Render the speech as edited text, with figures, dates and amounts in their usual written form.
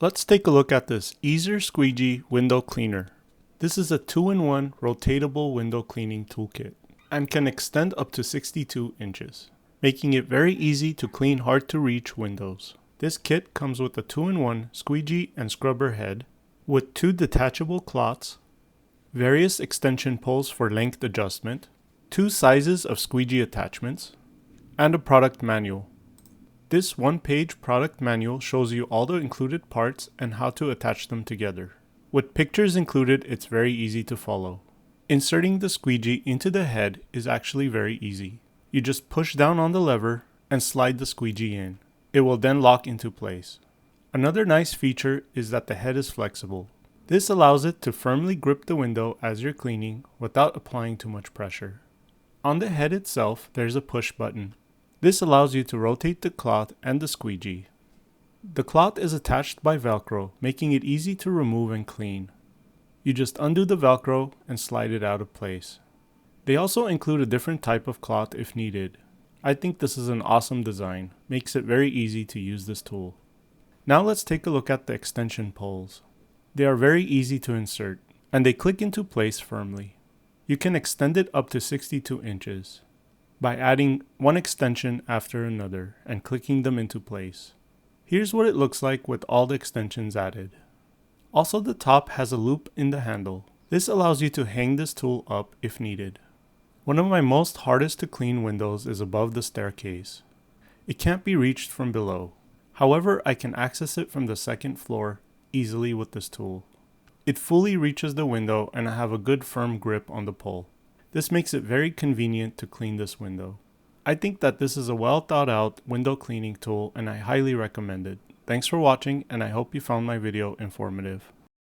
Let's take a look at this Easer Squeegee Window Cleaner. This is a 2-in-1 rotatable window cleaning toolkit and can extend up to 62 inches, making it very easy to clean hard to reach windows. This kit comes with a 2-in-1 squeegee and scrubber head with 2 detachable cloths, various extension poles for length adjustment, 2 sizes of squeegee attachments, and a product manual. This one-page product manual shows you all the included parts and how to attach them together. With pictures included, it's very easy to follow. Inserting the squeegee into the head is actually very easy. You just push down on the lever and slide the squeegee in. It will then lock into place. Another nice feature is that the head is flexible. This allows it to firmly grip the window as you're cleaning without applying too much pressure. On the head itself, there's a push button. This allows you to rotate the cloth and the squeegee. The cloth is attached by Velcro, making it easy to remove and clean. You just undo the Velcro and slide it out of place. They also include a different type of cloth if needed. I think this is an awesome design, makes it very easy to use this tool. Now let's take a look at the extension poles. They are very easy to insert, and they click into place firmly. You can extend it up to 62 inches by adding one extension after another and clicking them into place. Here's what it looks like with all the extensions added. Also, the top has a loop in the handle. This allows you to hang this tool up if needed. One of my most hardest to clean windows is above the staircase. It can't be reached from below. However, I can access it from the second floor easily with this tool. It fully reaches the window and I have a good firm grip on the pole. This makes it very convenient to clean this window. I think that this is a well thought out window cleaning tool and I highly recommend it. Thanks for watching and I hope you found my video informative.